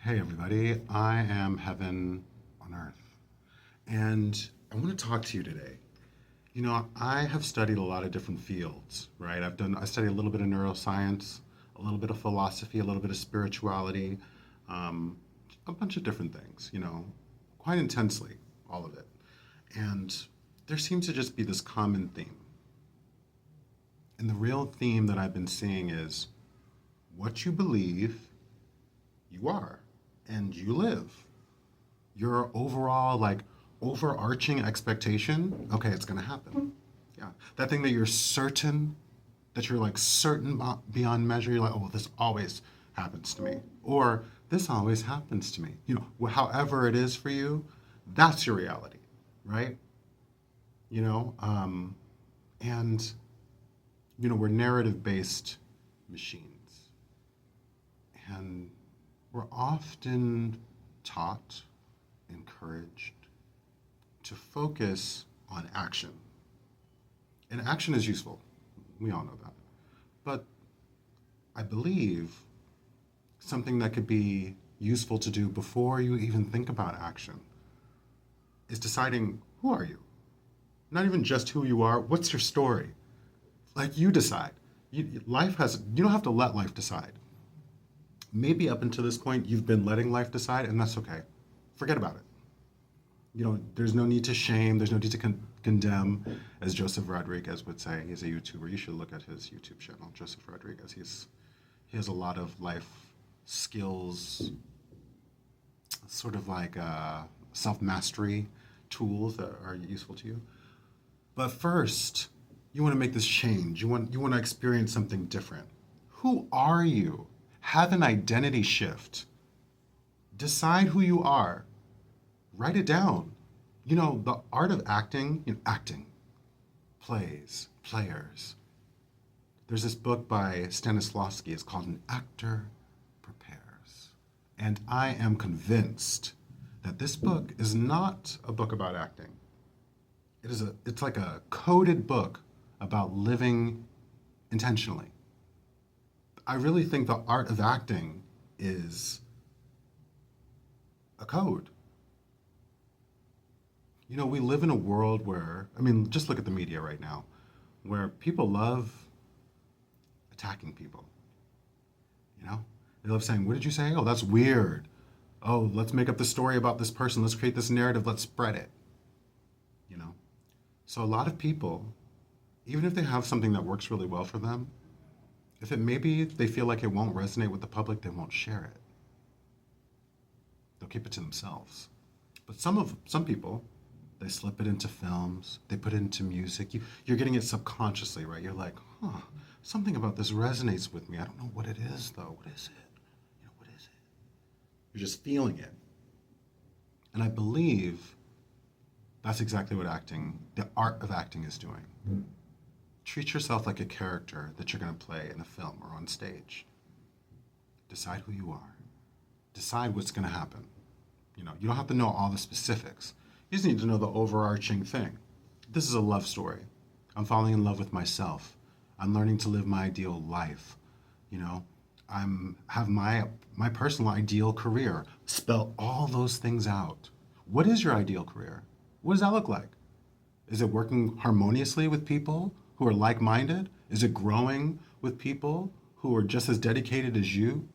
Hey, everybody. I am Heaven on Earth. And I want to talk to you today. I have studied a lot of different fields, right? I studied a little bit of neuroscience, a little bit of philosophy, a little bit of spirituality, um, a bunch of different things, quite intensely, all of it. And there seems to just be this common theme. And the real theme that I've been seeing is what you believe, you are, and you live. Your overall overarching expectation, okay, it's going to happen. Yeah, that thing that you're certain, that you're like certain beyond measure, you're like, oh, well, this always happens to me, or this always happens to me, however it is for you, that's your reality, right? you know um, and we're narrative based machines, and we're often taught, encouraged to focus on action. And action is useful. We all know that. But I believe something that could be useful to do before you even think about action is deciding, who are you? Not even just who you are, what's your story? Like, you decide. You don't have to let life decide. Maybe up until this point, you've been letting life decide, and that's okay. Forget about it. There's no need to shame. There's no need to condemn, as Joseph Rodriguez would say. He's a YouTuber. You should look at his YouTube channel, Joseph Rodriguez. He has a lot of life skills, sort of like self mastery tools that are useful to you. But first, you want to make this change. You want to experience something different. Who are you? Have an identity shift. Decide who you are. Write it down. The art of acting, acting, plays, players. There's this book by Stanislavski. It's called An Actor Prepares. And I am convinced that this book is not a book about acting. It's like a coded book about living intentionally. I really think the art of acting is a code. We live in a world where, just look at the media right now, where people love attacking people. They love saying, what did you say? Oh, that's weird. Oh, let's make up the story about this person. Let's create this narrative. Let's spread it. You know? So a lot of people, even if they have something that works really well for them, if it maybe they feel like it won't resonate with the public, they won't share it. They'll keep it to themselves. But some people, they slip it into films, they put it into music. You're getting it subconsciously, right? You're like, something about this resonates with me. I don't know what it is, though. What is it? What is it? You're just feeling it. And I believe that's exactly what the art of acting is doing. Treat yourself like a character that you're going to play in a film or on stage. Decide who you are. Decide what's going to happen. You don't have to know all the specifics. You just need to know the overarching thing. This is a love story. I'm falling in love with myself. I'm learning to live my ideal life. I'm have my personal ideal career. Spell all those things out. What is your ideal career? What does that look like? Is it working harmoniously with people who are like-minded? Is it growing with people who are just as dedicated as you?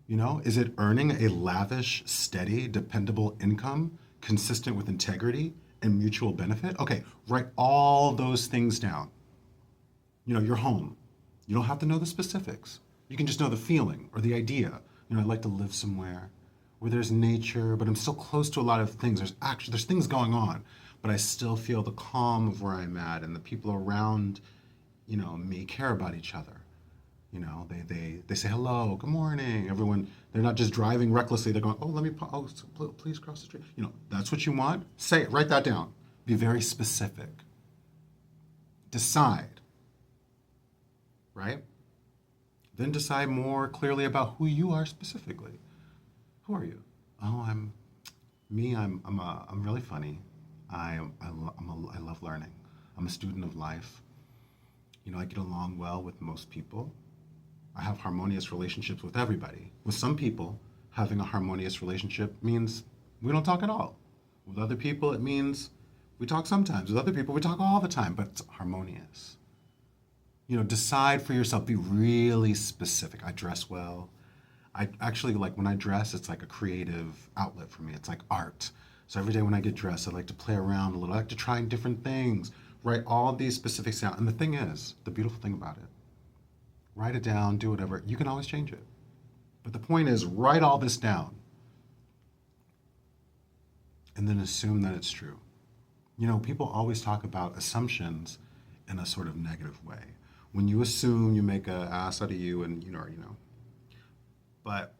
Is it earning a lavish, steady, dependable income consistent with integrity and mutual benefit? Okay, write all those things down. Your home. You don't have to know the specifics. You can just know the feeling or the idea. I'd like to live somewhere where there's nature, but I'm still close to a lot of things. There's things going on, but I still feel the calm of where I'm at, and the people around, me care about each other. They say hello, good morning. Everyone, they're not just driving recklessly. They're going, please cross the street. That's what you want. Say it. Write that down. Be very specific. Decide. Right? Then decide more clearly about who you are specifically. Who are you? Oh, I'm me. I'm really funny. I love learning. I'm a student of life. I get along well with most people. I have harmonious relationships with everybody. With some people, having a harmonious relationship means we don't talk at all. With other people, it means we talk sometimes. With other people, we talk all the time, but it's harmonious. Decide for yourself, be really specific. I dress well. I actually like when I dress, it's like a creative outlet for me. It's like art. So every day when I get dressed, I like to play around a little. I like to try different things, write all these specific sounds. And the thing is, the beautiful thing about it, write it down, do whatever. You can always change it. But the point is, write all this down and then assume that it's true. People always talk about assumptions in a sort of negative way. When you assume, you make an ass out of you, and you already know. But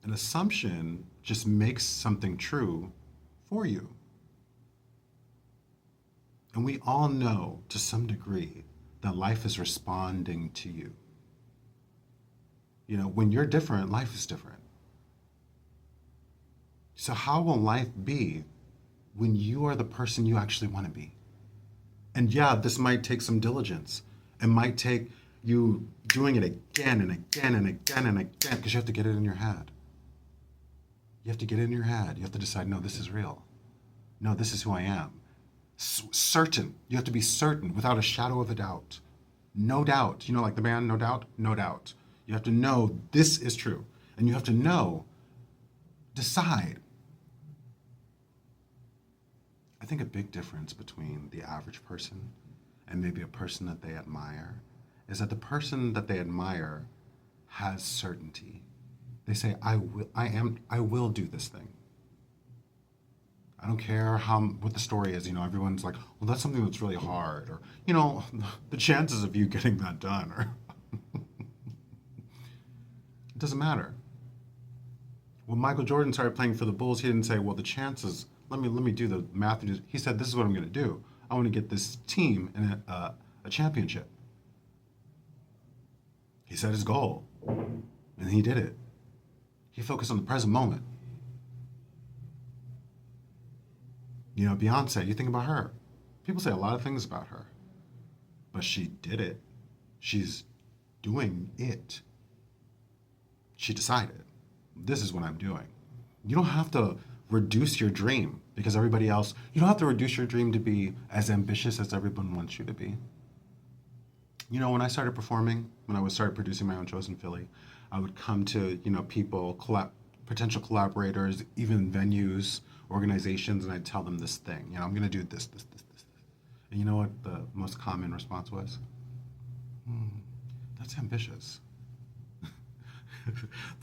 an assumption just makes something true for you. And we all know to some degree that life is responding to you. When you're different, life is different. So how will life be when you are the person you actually want to be? And yeah, this might take some diligence. It might take you doing it again and again and again and again, because you have to get it in your head. You have to get it in your head. You have to decide, no, this is real. No, this is who I am. Certain. You have to be certain without a shadow of a doubt. No doubt. Like the band, No Doubt? No doubt. You have to know this is true. And you have to know, decide. I think a big difference between the average person and maybe a person that they admire is that the person that they admire has certainty. They say, I will do this thing. I don't care what the story is. Everyone's like, well, that's something that's really hard, or the chances of you getting that done, or it doesn't matter. When Michael Jordan started playing for the Bulls, he didn't say, well, the chances. Let me do the math. He said, this is what I'm going to do. I want to get this team in a championship. He set his goal, and he did it. He focused on the present moment. Beyonce, you think about her. People say a lot of things about her, but she did it. She's doing it. She decided, this is what I'm doing. You don't have to reduce your dream because everybody else, you don't have to reduce your dream to be as ambitious as everyone wants you to be. When I started performing, when I started producing my own shows in Philly, I would come to, people, potential collaborators, even venues, organizations, and I'd tell them this thing. I'm going to do this. And you know what the most common response was? That's ambitious.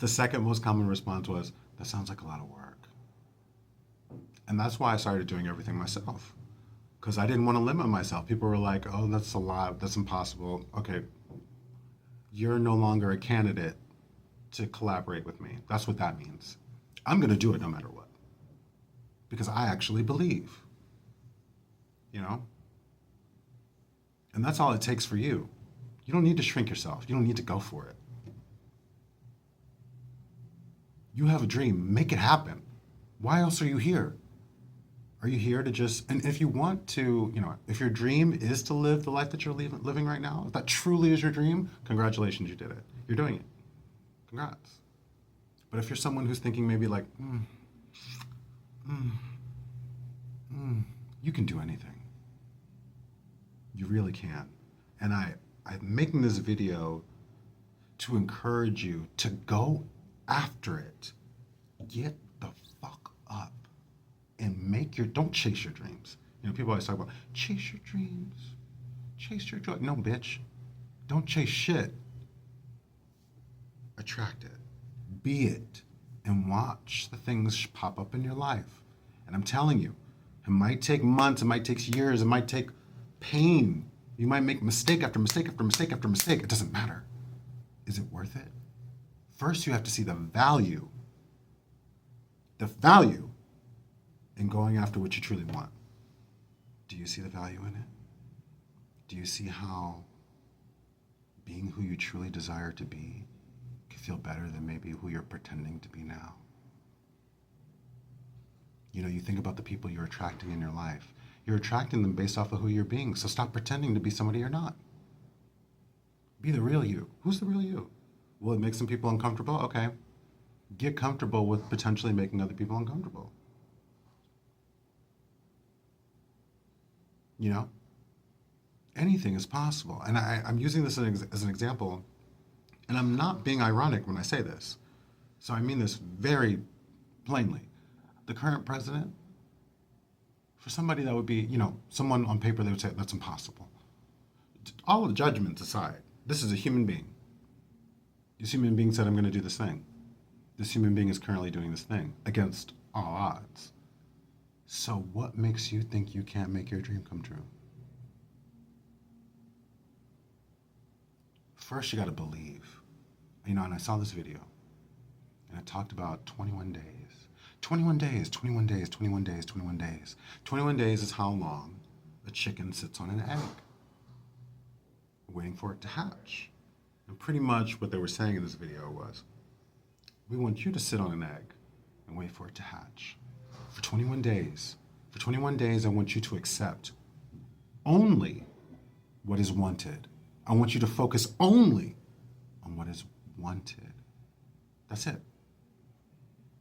The second most common response was, that sounds like a lot of work. And that's why I started doing everything myself. Because I didn't want to limit myself. People were like, oh, that's a lot. That's impossible. Okay, you're no longer a candidate to collaborate with me. That's what that means. I'm going to do it no matter what. Because I actually believe. And that's all it takes for you. You don't need to shrink yourself. You don't need to go for it. You have a dream. Make it happen. Why else are you here? Are you here to just, and if you want to, if your dream is to live the life that you're living right now, if that truly is your dream, congratulations, you did it. You're doing it. Congrats. But if you're someone who's thinking maybe like, you can do anything. You really can. And I'm making this video to encourage you to go after it. Get the fuck up and don't chase your dreams. People always talk about chase your dreams, chase your joy. No, bitch. Don't chase shit. Attract it. Be it. And watch the things pop up in your life. And I'm telling you, it might take months, it might take years, it might take pain. You might make mistake after mistake after mistake after mistake. It doesn't matter. Is it worth it? First, you have to see the value in going after what you truly want. Do you see the value in it? Do you see how being who you truly desire to be can feel better than maybe who you're pretending to be now? You think about the people you're attracting in your life. You're attracting them based off of who you're being. So stop pretending to be somebody you're not. Be the real you. Who's the real you? Will it make some people uncomfortable? Okay. Get comfortable with potentially making other people uncomfortable. You know, anything is possible. And I'm using this as an example, and I'm not being ironic when I say this. So I mean this very plainly. The current president, for somebody that would be, someone on paper, they would say that's impossible. All of the judgments aside, this is a human being. This human being said, I'm going to do this thing. This human being is currently doing this thing against all odds. So what makes you think you can't make your dream come true? First, you got to believe. And I saw this video, and it talked about 21 days. 21 days, 21 days, 21 days, 21 days. 21 days is how long a chicken sits on an egg, waiting for it to hatch. And pretty much what they were saying in this video was, we want you to sit on an egg and wait for it to hatch. For 21 days. For 21 days, I want you to accept only what is wanted. I want you to focus only on what is wanted. That's it.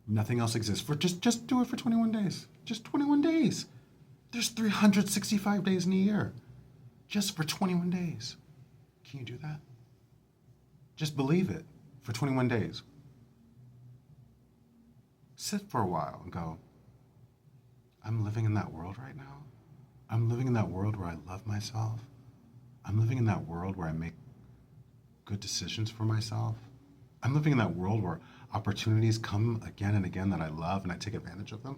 Nothing else exists. Just do it for 21 days. Just 21 days. There's 365 days in a year. Just for 21 days. Can you do that? Just believe it for 21 days. Sit for a while and go, I'm living in that world right now. I'm living in that world where I love myself. I'm living in that world where I make good decisions for myself. I'm living in that world where opportunities come again and again that I love and I take advantage of them.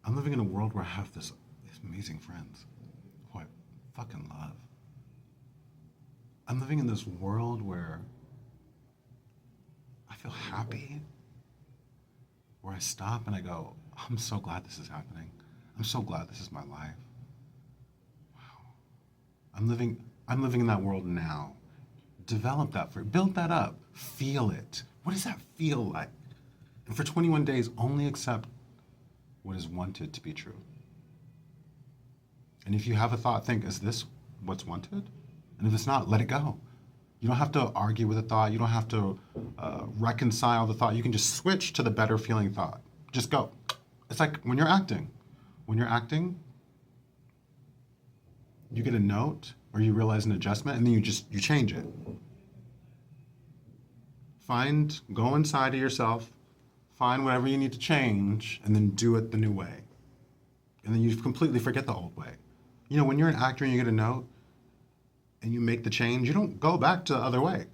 I'm living in a world where I have these amazing friends who I fucking love. I'm living in this world where I feel happy, where I stop and I go, I'm so glad this is happening. I'm so glad this is my life. Wow. I'm living in that world now. Develop that, build that up, feel it. What does that feel like? And for 21 days, only accept what is wanted to be true. And if you have a thought, think, is this what's wanted? And if it's not, let it go. You don't have to argue with a thought. You don't have to reconcile the thought. You can just switch to the better feeling thought. Just go. It's like when you're acting. When you're acting, you get a note or you realize an adjustment and then you change it. Go inside of yourself, find whatever you need to change, and then do it the new way. And then you completely forget the old way. When you're an actor and you get a note and you make the change, you don't go back to the other way.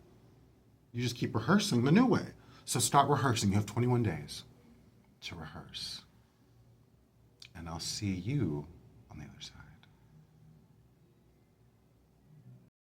You just keep rehearsing the new way. So start rehearsing. You have 21 days to rehearse. And I'll see you on the other side.